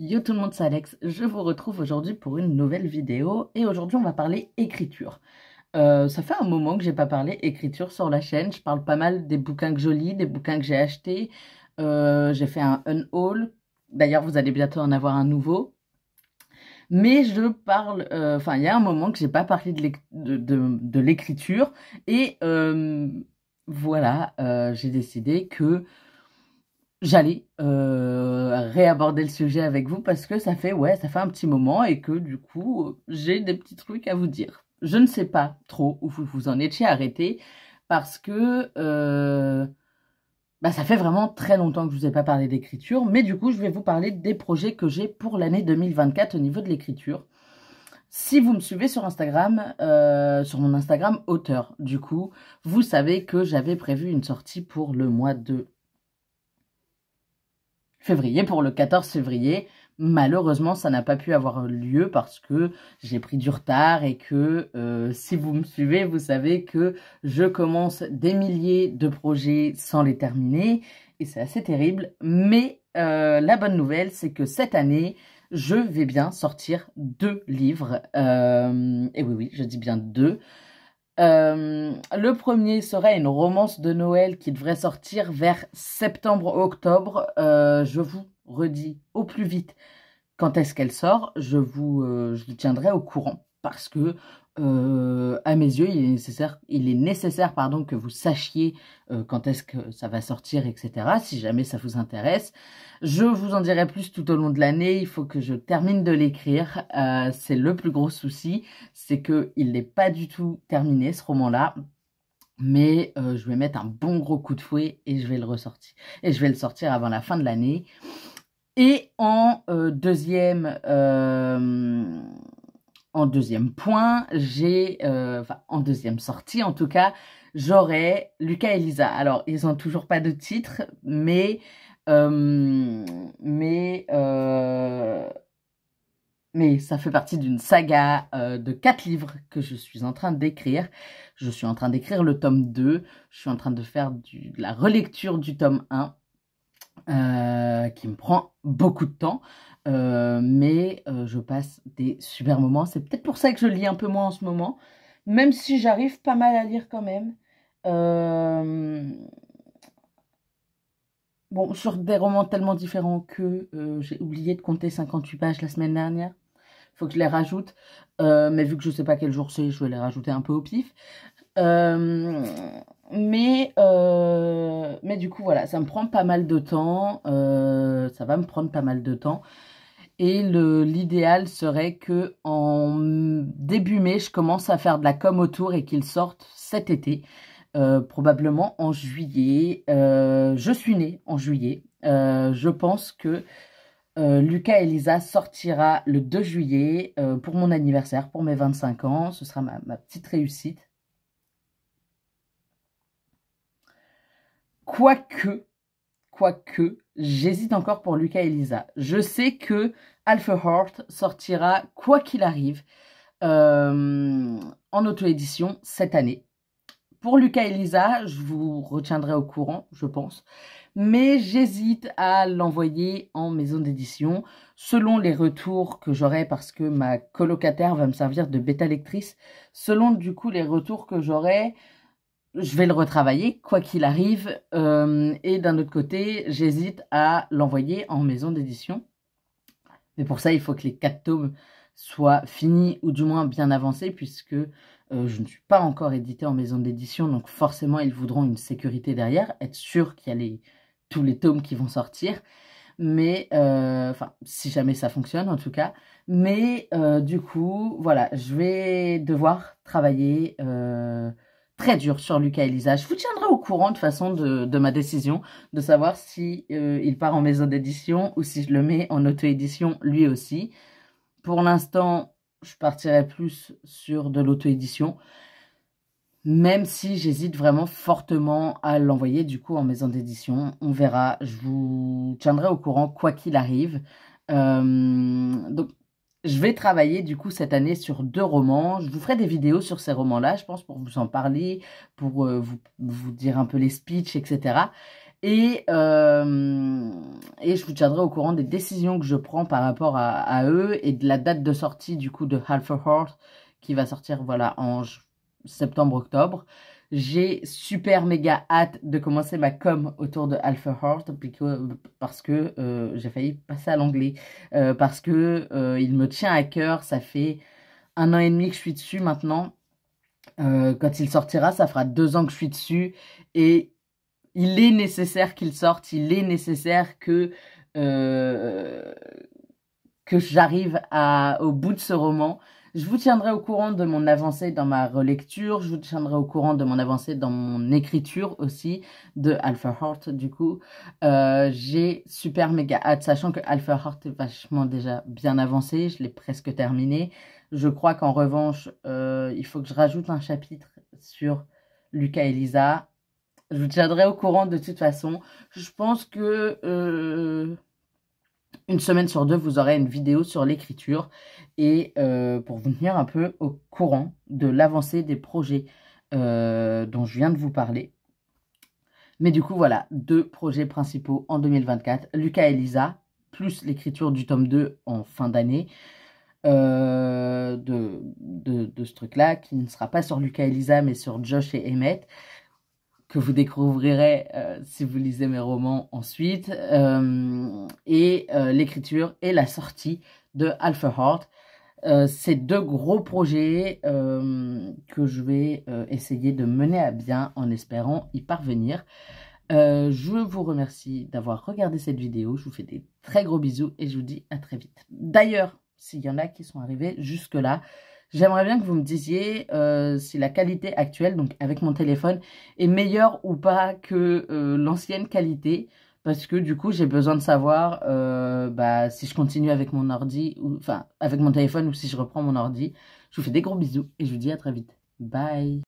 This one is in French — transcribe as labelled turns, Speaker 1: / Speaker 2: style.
Speaker 1: Yo tout le monde, c'est Alex, je vous retrouve aujourd'hui pour une nouvelle vidéo et aujourd'hui on va parler écriture. Ça fait un moment que j'ai pas parlé écriture sur la chaîne, je parle pas mal des bouquins que je lis, des bouquins que j'ai achetés. J'ai fait un unhaul, d'ailleurs vous allez bientôt en avoir un nouveau. Mais je parle, enfin il y a un moment que j'ai pas parlé de l'écriture et voilà, j'ai décidé que j'allais réaborder le sujet avec vous parce que ça fait un petit moment et que du coup, j'ai des petits trucs à vous dire. Je ne sais pas trop où vous en étiez arrêté parce que ça fait vraiment très longtemps que je vous ai pas parlé d'écriture, mais du coup, je vais vous parler des projets que j'ai pour l'année 2024 au niveau de l'écriture. Si vous me suivez sur Instagram, sur mon Instagram auteur, du coup, vous savez que j'avais prévu une sortie pour le mois de février, pour le 14 février. Malheureusement, ça n'a pas pu avoir lieu parce que j'ai pris du retard et que si vous me suivez, vous savez que je commence des milliers de projets sans les terminer et c'est assez terrible. Mais la bonne nouvelle, c'est que cette année, je vais bien sortir 2 livres. Et oui, je dis bien 2. Le premier serait une romance de Noël qui devrait sortir vers septembre-octobre. Je vous redis au plus vite quand est-ce qu'elle sort. Je vous tiendrai au courant parce que à mes yeux, il est nécessaire pardon, que vous sachiez quand est-ce que ça va sortir, etc. Si jamais ça vous intéresse. Je vous en dirai plus tout au long de l'année. Il faut que je termine de l'écrire. C'est le plus gros souci. C'est qu'il n'est pas du tout terminé, ce roman-là. Mais je vais mettre un bon gros coup de fouet et je vais le ressortir. Et je vais le sortir avant la fin de l'année. Et en deuxième point, en deuxième sortie en tout cas, j'aurai Lucas et Lisa. Alors, ils n'ont toujours pas de titre, euh, mais, euh, mais ça fait partie d'une saga de 4 livres que je suis en train d'écrire. Je suis en train d'écrire le tome 2. Je suis en train de faire de la relecture du tome 1. Qui me prend beaucoup de temps, mais je passe des super moments. C'est peut-être pour ça que je lis un peu moins en ce moment, même si j'arrive pas mal à lire quand même. Bon, sur des romans tellement différents que j'ai oublié de compter 58 pages la semaine dernière. Il faut que je les rajoute, mais vu que je sais pas quel jour c'est, je vais les rajouter un peu au pif. Euh, mais du coup, voilà, ça me prend pas mal de temps. Ça va me prendre pas mal de temps. Et l'idéal serait que en début mai, je commence à faire de la com autour et qu'il sorte cet été. Probablement en juillet. Je suis née en juillet. Je pense que Lucas et Lisa sortira le 2 juillet pour mon anniversaire, pour mes 25 ans. Ce sera ma petite réussite. Quoique, j'hésite encore pour Lucas et Lisa. Je sais que Alpha Heart sortira, quoi qu'il arrive, en auto-édition cette année. Pour Lucas et Lisa, je vous retiendrai au courant, je pense. Mais j'hésite à l'envoyer en maison d'édition, selon les retours que j'aurai, parce que ma colocataire va me servir de bêta lectrice. Selon du coup les retours que j'aurai, je vais le retravailler, quoi qu'il arrive. Et d'un autre côté, j'hésite à l'envoyer en maison d'édition. Mais pour ça, il faut que les 4 tomes soient finis ou du moins bien avancés, puisque je ne suis pas encore édité en maison d'édition. Donc forcément, ils voudront une sécurité derrière, être sûr qu'il y a tous les tomes qui vont sortir. Mais, enfin, si jamais ça fonctionne en tout cas. Mais du coup, voilà, je vais devoir travailler très dur sur Lucas et Lisa. Je vous tiendrai au courant de toute façon de ma décision, de savoir si il part en maison d'édition ou si je le mets en auto-édition lui aussi. Pour l'instant, je partirai plus sur de l'auto-édition, même si j'hésite vraiment fortement à l'envoyer du coup en maison d'édition. On verra, je vous tiendrai au courant quoi qu'il arrive. Donc, je vais travailler du coup cette année sur 2 romans. Je vous ferai des vidéos sur ces romans-là, je pense, pour vous en parler, pour vous dire un peu les speeches, etc. Et je vous tiendrai au courant des décisions que je prends par rapport à eux et de la date de sortie du coup de Alpha Heart qui va sortir voilà en septembre-octobre. J'ai super méga hâte de commencer ma com autour de Alpha Heart parce que j'ai failli passer à l'anglais parce que il me tient à cœur. Ça fait 1 an et demi que je suis dessus maintenant. Quand il sortira, ça fera 2 ans que je suis dessus et il est nécessaire qu'il sorte, il est nécessaire euh, que j'arrive au bout de ce roman. Je vous tiendrai au courant de mon avancée dans ma relecture, je vous tiendrai au courant de mon avancée dans mon écriture aussi, de Alpha Heart du coup. J'ai super méga hâte, sachant que Alpha Heart est vachement déjà bien avancé, je l'ai presque terminé. Je crois qu'en revanche, il faut que je rajoute un chapitre sur Lucas et Lisa. Je vous tiendrai au courant de toute façon. Je pense que une semaine sur 2, vous aurez une vidéo sur l'écriture et pour vous tenir un peu au courant de l'avancée des projets dont je viens de vous parler. Mais du coup, voilà, 2 projets principaux en 2024. Lucas et Lisa, plus l'écriture du tome 2 en fin d'année. De ce truc-là, qui ne sera pas sur Lucas et Lisa, mais sur Josh et Emmett, que vous découvrirez si vous lisez mes romans ensuite, l'écriture et la sortie de Alpha Heart. C'est 2 gros projets que je vais essayer de mener à bien en espérant y parvenir. Je vous remercie d'avoir regardé cette vidéo, je vous fais des très gros bisous et je vous dis à très vite. D'ailleurs, s'il y en a qui sont arrivés jusque-là, j'aimerais bien que vous me disiez si la qualité actuelle, donc avec mon téléphone, est meilleure ou pas que l'ancienne qualité. Parce que du coup, j'ai besoin de savoir si je continue avec mon ordi, avec mon téléphone ou si je reprends mon ordi. Je vous fais des gros bisous et je vous dis à très vite. Bye!